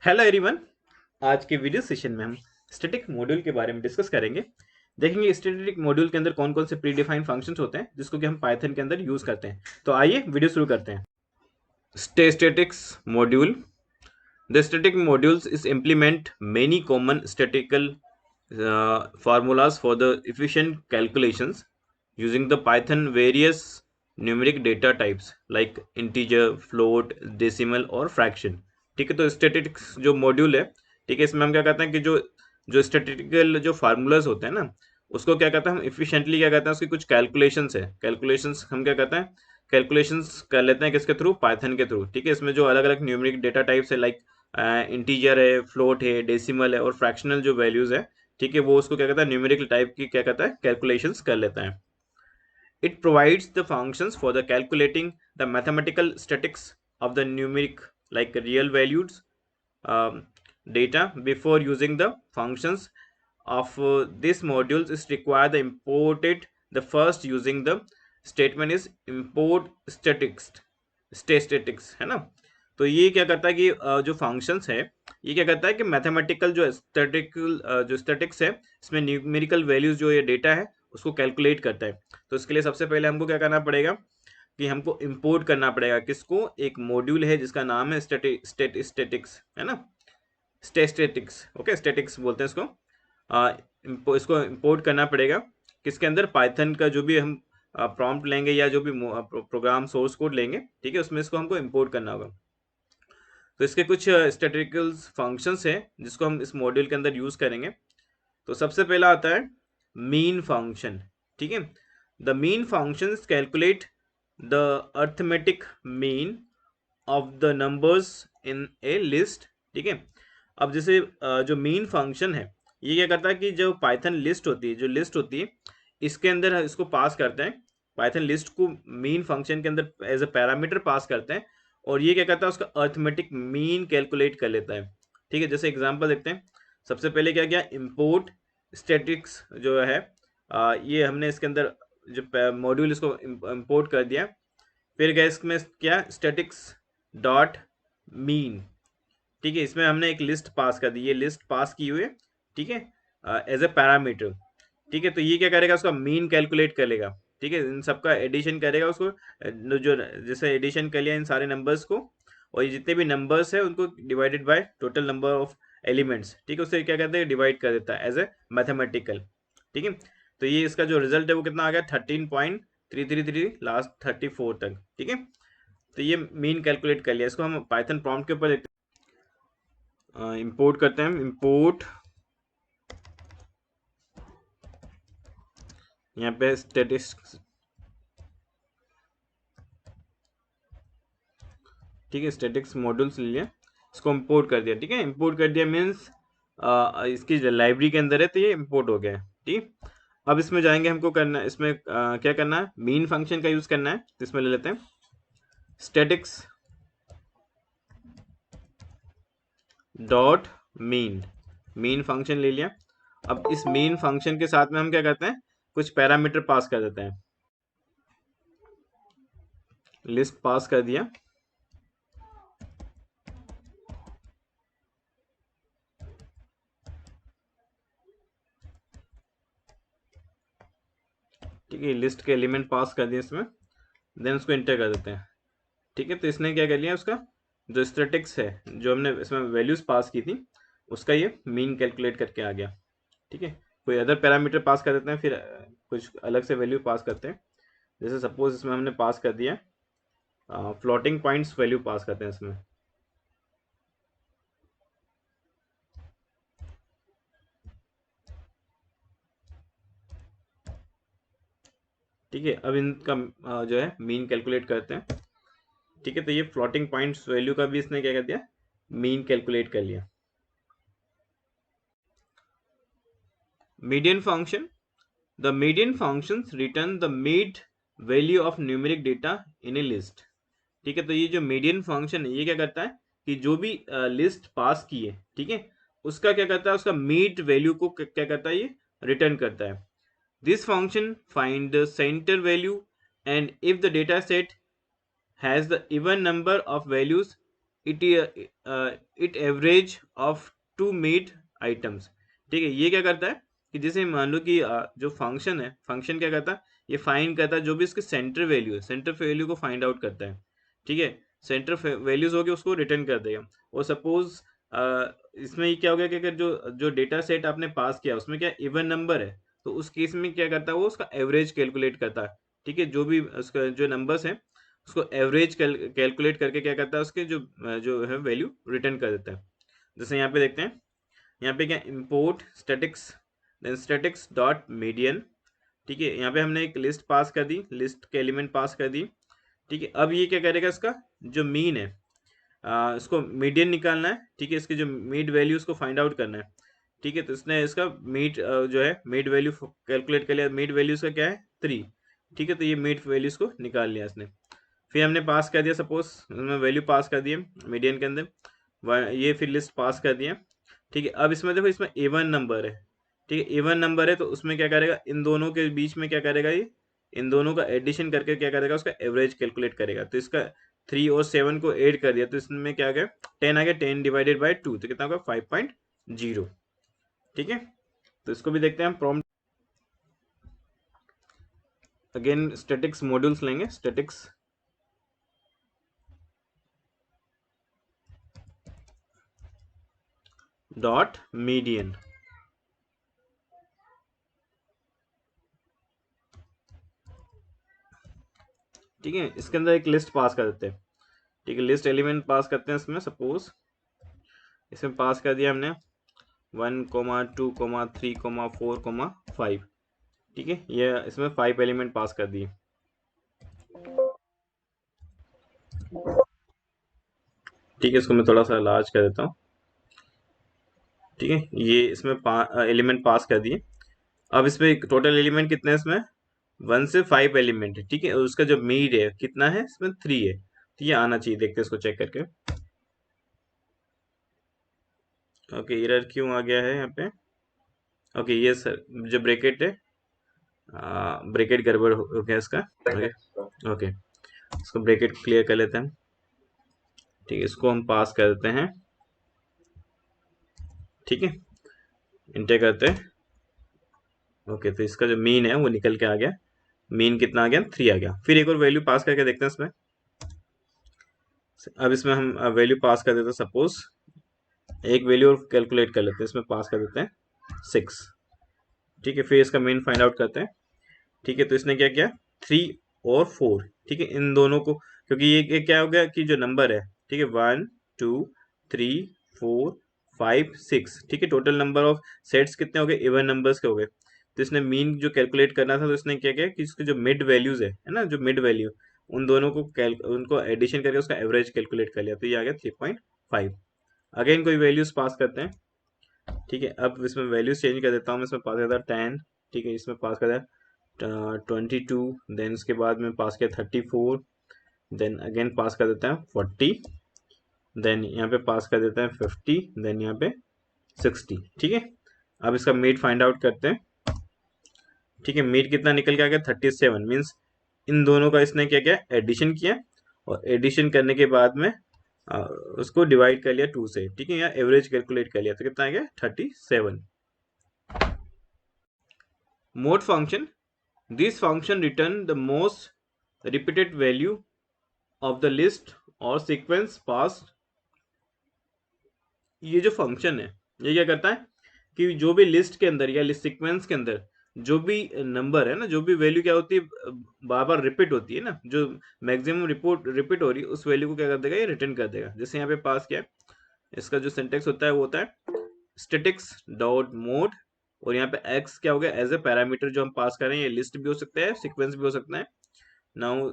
Hello everyone. आज के video session में हम स्टैटिक मॉड्यूल के बारे में डिस्कस करेंगे। देखेंगे स्टैटिक मॉड्यूल के अंदर कौन कौन से प्री डिफाइंड फंक्शंस होते हैं जिसको कि हम पाइथन के अंदर यूज करते हैं। तो आइए वीडियो शुरू करते हैं। Statics module. The static modules is implement many common statistical formulas for the efficient calculations using the Python various numeric data types like integer, float, decimal और fraction। ठीक है, तो स्टैटिस्टिक्स जो मॉड्यूल है, ठीक है, इसमें हम क्या कहते हैं कि जो जो स्टैटिस्टिकल जो फार्मूलाज होते हैं ना, उसको क्या कहते हैं हम इफिशिएंटली क्या कहते हैं, उसकी कुछ कैलकुलेशंस है, कैलकुलेशंस हम क्या कहते हैं, कैलकुलेशंस कर लेते हैं किसके थ्रू, पाइथन के थ्रू। ठीक है, इसमें जो अलग अलग न्यूमेरिक डेटा टाइप्स है लाइक इंटीजर है, फ्लोट है, डेसिमल है और फ्रैक्शनल जो वैल्यूज है, ठीक है, वो उसको क्या कहता है न्यूमेरिकल टाइप की क्या कहता है कैलकुलेशंस कर लेता है। It provides the functions for the calculating the mathematical statics of the numeric like real values data before using the functions of this modules is required the imported the first using the statement is import statistics है ना। तो ये क्या करता है कि जो functions है ये क्या करता है कि मैथमेटिकल जो स्टैटिकल जो स्टैटिक्स है इसमें न्यूमेरिकल वैल्यूज जो ये डेटा है उसको कैलकुलेट करता है। तो इसके लिए सबसे पहले हमको क्या करना पड़ेगा कि हमको इंपोर्ट करना पड़ेगा किसको, एक मॉड्यूल है जिसका नाम है स्टैटिक्स है ना, स्टैटिक्स। ओके, स्टैटिक्स बोलते हैं इसको। इसको इंपोर्ट करना पड़ेगा किसके अंदर, पाइथन का जो भी हम प्रॉम्प्ट लेंगे या जो भी प्रोग्राम सोर्स कोड लेंगे, ठीक है, उसमें इसको हमको इंपोर्ट करना होगा। तो इसके कुछ स्टैटिस्टिकल फंक्शंस हैं जिसको हम इस मॉड्यूल के अंदर यूज करेंगे। तो सबसे पहला आता है मीन फंक्शन। ठीक है, the mean function calculate the arithmetic mean of the numbers in A list. ठीक है, अब जैसे जो मीन फंक्शन है ये क्या करता है कि जो पाइथन लिस्ट होती है, जो लिस्ट होती है इसके अंदर इसको पास करते हैं, पाइथन लिस्ट को मीन फंक्शन के अंदर एज अ पैरामीटर पास करते हैं और ये क्या करता है उसका अर्थमेटिक मीन कैलकुलेट कर लेता है। ठीक है, जैसे एग्जांपल देखते हैं। सबसे पहले क्या किया, इंपोर्ट स्टैटिक्स जो है ये हमने इसके अंदर जो मॉड्यूल इसको इंपोर्ट कर दिया। फिर गए इसमें क्या, स्टैटिक्स डॉट मीन। ठीक है, इसमें हमने एक लिस्ट पास कर दी, ये लिस्ट पास की हुई है, ठीक है, एज ए पैरामीटर। ठीक है, तो ये क्या करेगा, उसका मीन कैलकुलेट कर लेगा। ठीक है, इन सबका एडिशन करेगा उसको, जो जैसे एडिशन कर लिया इन सारे नंबर्स को और ये जितने भी नंबर्स है उनको divided by total number of elements. ठीक है, उससे क्या कहते हैं डिवाइड कर देता है एज ए मैथमेटिकल। ठीक है, तो ये इसका जो रिजल्ट है वो कितना आ गया, 13.333 लास्ट 34 तक। ठीक है, तो ये मीन कैलकुलेट कर लिया। इसको हम पाइथन प्रॉम्प्ट के ऊपर इंपोर्ट करते हैं। इंपोर्ट यहाँ पे स्टैटिस्टिक्स, ठीक है, स्टैटिक्स मॉड्यूल्स ले लिया, इसको इंपोर्ट कर दिया। ठीक है, इंपोर्ट कर दिया मीन्स इसकी लाइब्रेरी के अंदर है तो ये इंपोर्ट हो गया है। ठीक, अब इसमें जाएंगे, हमको करना इसमें क्या करना है, मीन फंक्शन का यूज करना है। तो इसमें ले लेते हैं statics dot mean, mean function ले लिया। अब इस मीन फंक्शन के साथ में हम क्या करते हैं, कुछ पैरामीटर पास कर देते हैं। लिस्ट पास कर दिया, ठीक है, लिस्ट के एलिमेंट पास कर दिए इसमें, देन उसको इंटर कर देते हैं। ठीक है, तो इसने क्या कर लिया, उसका जो स्टैटिक्स है जो हमने इसमें वैल्यूज पास की थी उसका ये मीन कैलकुलेट करके आ गया। ठीक है, कोई अदर पैरामीटर पास कर देते हैं, फिर कुछ अलग से वैल्यू पास करते हैं। जैसे सपोज इसमें हमने पास कर दिया फ्लोटिंग पॉइंट्स वैल्यू पास करते हैं इसमें। ठीक है, अब इनका जो है मीन कैलकुलेट करते हैं। ठीक है, तो ये फ्लोटिंग पॉइंट्स वैल्यू का भी इसने क्या कर दिया, मीन कैलकुलेट कर लिया। Median function, the median functions return the mid value of numeric data in a list। ठीक है, तो ये जो मीडियन फंक्शन है ये क्या करता है कि जो भी लिस्ट पास की है, ठीक है, उसका क्या करता है, उसका मीड वैल्यू को क्या करता है, ये रिटर्न करता है। This function find the centre value and if the data set has the even number of values it average of two mid items. ठीक है, ये क्या करता है कि जैसे मान लो कि जो फंक्शन है, फंक्शन क्या करता है, ये फाइंड करता है जो भी इसके सेंटर वैल्यू है, सेंटर वैल्यू को फाइंड आउट करता है। ठीक है, सेंटर वैल्यूज हो गए उसको रिटर्न कर देगा। और सपोज इसमें ये क्या हो गया कि अगर जो जो डेटा सेट आपने पास किया उसमें क्या इवन नंबर है, तो उस केस में क्या करता है वो उसका एवरेज कैलकुलेट करता है। ठीक है, जो भी उसका जो नंबर्स हैं उसको एवरेज कैलकुलेट करके क्या करता है उसके जो जो है वैल्यू रिटर्न कर देता है। जैसे यहाँ पे देखते हैं, यहाँ पे क्या import statistics, then statistics dot median. ठीक है, यहाँ पे हमने एक लिस्ट पास कर दी, लिस्ट के एलिमेंट पास कर दी। ठीक है, अब ये क्या करेगा, इसका जो मीन है इसको मीडियन निकालना है। ठीक है, इसके जो मीड वैल्यू उसको फाइंड आउट करना है। ठीक है, तो इसने इसका मीड जो है मीड वैल्यू कैलकुलेट कर लिया। मीड वैल्यू इसका क्या है 3। ठीक है, तो ये मीड वैल्यूज को निकाल लिया इसने। फिर हमने पास कर दिया, सपोज उसमें वैल्यू पास कर दिए मीडियन के अंदर, ये फिर लिस्ट पास कर दिया। ठीक है, अब इसमें देखो इसमें इवन नंबर है। ठीक है, इवन नंबर है तो उसमें क्या करेगा, इन दोनों के बीच में क्या करेगा, ये इन दोनों का एडिशन करके क्या करेगा, उसका एवरेज कैलकुलेट करेगा। तो इसका 3 और 7 को ऐड कर दिया तो इसमें क्या आ गया 10 आ गया, 10 डिवाइडेड बाई 2 तो कितना होगा 5.0। ठीक है, तो इसको भी देखते हैं हम प्रॉम्प्ट। अगेन स्टैटिक्स मॉड्यूल्स लेंगे, स्टैटिक्स डॉट मीडियन। ठीक है, इसके अंदर एक लिस्ट पास कर देते हैं। ठीक है, लिस्ट एलिमेंट पास करते हैं इसमें, सपोज इसमें पास कर दिया हमने 1,2,3,4,5। ठीक है, ये इसमें 5 एलिमेंट पास कर दिए। ठीक है, इसको मैं थोड़ा सा लार्ज कर देता हूँ। ठीक है, ये इसमें एलिमेंट पास कर दिए। अब इसमें टोटल एलिमेंट कितने हैं, इसमें 1 से 5 एलिमेंट है। ठीक है, और उसका जो मीड है कितना है, इसमें 3 है। तो ये आना चाहिए, देखते हैं इसको चेक करके। ओके, एरर क्यों आ गया है यहाँ पे। ओके, ये सर जो ब्रैकेट है, ब्रैकेट गड़बड़ हो गया इसका। ओके ओके, इसको ब्रैकेट क्लियर कर लेते हैं। ठीक है, इसको हम पास कर देते हैं। ठीक है, इंटर करते हैं। ओके, तो इसका जो मीन है वो निकल के आ गया। मीन कितना आ गया 3 आ गया। फिर एक और वैल्यू पास करके देखते हैं इसमें। अब इसमें हम वैल्यू पास कर देते हैं, सपोज एक वैल्यू और कैलकुलेट कर लेते हैं, इसमें पास कर देते हैं 6। ठीक है, फिर इसका मीन फाइंड आउट करते हैं। ठीक है, तो इसने क्या किया 3 और 4। ठीक है, इन दोनों को, क्योंकि ये क्या हो गया कि जो नंबर है, ठीक है 1 2 3 4 5 6। ठीक है, टोटल नंबर ऑफ सेट्स कितने हो गए, इवन नंबर्स के हो गए। तो इसने मीन जो कैलकुलेट करना था तो इसने क्या किया कि इसके जो मिड वैल्यूज है ना, जो मिड वैल्यू उन दोनों को उनको एडिशन करके उसका एवरेज कैलकुलेट कर लिया, तो ये आ गया 3.5। अगेन कोई वैल्यूज पास करते हैं। ठीक है, अब इसमें वैल्यूज चेंज कर देता हूँ मैं, इसमें पास करता 10। ठीक है, इसमें पास कर 22। देन उसके बाद में पास किया 34। देन अगेन पास कर देते हैं 40। देन यहाँ पे पास कर देते हैं 50। देन यहाँ पे 60। ठीक है, अब इसका मीट फाइंड आउट करते हैं। ठीक है, मीट कितना निकल के आ गया 37। मीन्स इन दोनों का इसने क्या किया एडिशन किया, और एडिशन करने के बाद में उसको डिवाइड कर लिया 2 से। ठीक है, यहाँ एवरेज कैलकुलेट कर लिया तो कितना आ गया 37। Mode function, this function return the most repeated value of the list और सीक्वेंस पास। ये जो फंक्शन है ये क्या करता है कि जो भी लिस्ट के अंदर या लिस्ट सीक्वेंस के अंदर जो भी नंबर है ना, जो भी वैल्यू क्या होती है बार बार रिपीट होती है ना, जो मैक्सिमम रिपीट हो रही है उस वैल्यू को क्या कर देगा, ये रिटर्न कर देगा। जैसे यहाँ पे पास किया, इसका जो सिंटेक्स होता है वो होता है स्टैटिक्स डॉट मोड, और यहाँ पे एक्स क्या हो गया एज ए पैरामीटर जो हम पास कर रहे हैं। ये लिस्ट भी हो सकता है, सीक्वेंस भी हो सकता है। नाउ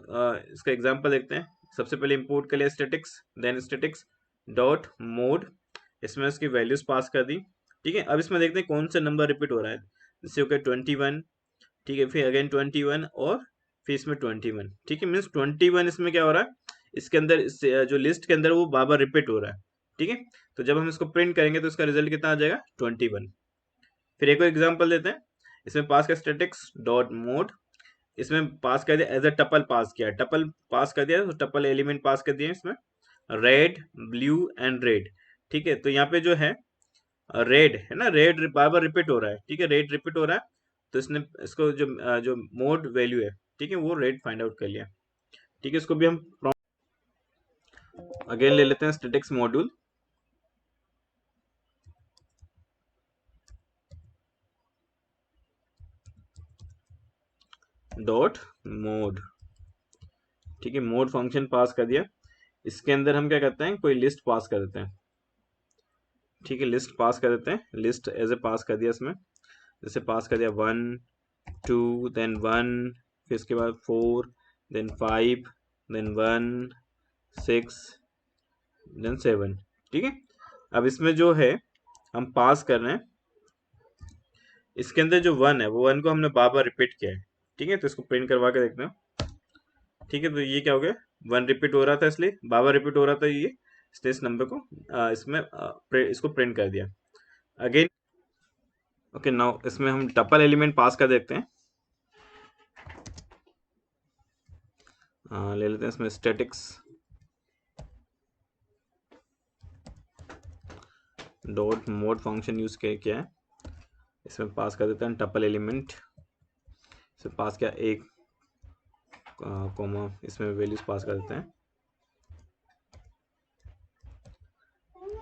इसका एग्जांपल देखते हैं। सबसे पहले इंपोर्ट कर लिया statistics, then statistics dot mode, इसमें इसकी वैल्यूज पास कर दी। ठीक है, अब इसमें देखते हैं कौन सा नंबर रिपीट हो रहा है। जैसे हो गया 21। ठीक है, फिर अगेन 21 और फिर इसमें 21। ठीक है, मीन्स 21 इसमें क्या हो रहा है, इसके अंदर जो लिस्ट के अंदर वो बार बार रिपीट हो रहा है। ठीक है, तो जब हम इसको प्रिंट करेंगे तो इसका रिजल्ट कितना आ जाएगा 21। फिर एक और एग्जाम्पल देते हैं। इसमें पास का स्टैटिक्स डॉट मोड, इसमें पास कर दिया एज अ टपल पास किया, टपल पास कर दिया तो टपल एलिमेंट पास कर दिया इसमें। Red, blue and red. ठीक है, तो यहाँ पे जो है रेड है ना, रेड बार बार रिपीट हो रहा है। ठीक है, रेड रिपीट हो रहा है, तो इसने इसको जो मोड वैल्यू है, ठीक है, वो रेड फाइंड आउट कर लिया। ठीक है, इसको भी हम अगेन ले लेते हैं स्टैटिक्स मॉड्यूल डॉट मोड। ठीक है, मोड फंक्शन पास कर दिया। इसके अंदर हम क्या करते हैं, कोई लिस्ट पास कर देते हैं। ठीक है, लिस्ट पास कर देते हैं, लिस्ट एज ए पास कर दिया इसमें। जैसे पास कर दिया 1 2 देन 1, फिर इसके बाद 4 देन 5 देन 1 6 देन 7। ठीक है, अब इसमें जो है हम पास कर रहे हैं, इसके अंदर जो 1 है वो 1 को हमने बार बार रिपीट किया है। ठीक है, तो इसको प्रिंट करवा के देखते हैं। ठीक है, तो ये क्या हो गया, 1 रिपीट हो रहा था, इसलिए बार बार रिपीट हो रहा था ये, इसलिए इस नंबर को इसमें इसको प्रिंट कर दिया। अगेन ओके, नाउ इसमें हम टपल एलिमेंट पास कर देखते हैं। ले लेते हैं इसमें statics dot mode function use किया है। इसमें पास कर देते हैं टपल एलिमेंट। इसमें पास किया एक कॉमा, इसमें वैल्यूज पास कर देते हैं।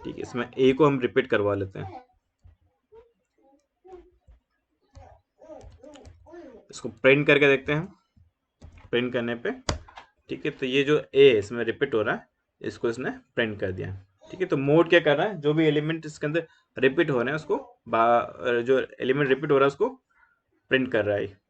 ठीक है, इसमें ए को हम रिपीट करवा लेते हैं, इसको प्रिंट करके देखते हैं। प्रिंट करने पे ठीक है, तो ये जो ए इसमें रिपीट हो रहा है, इसको इसने प्रिंट कर दिया। ठीक है, तो मोड क्या कर रहा है, जो भी एलिमेंट इसके अंदर रिपीट हो रहे हैं उसको जो एलिमेंट रिपीट हो रहा है उसको प्रिंट कर रहा है।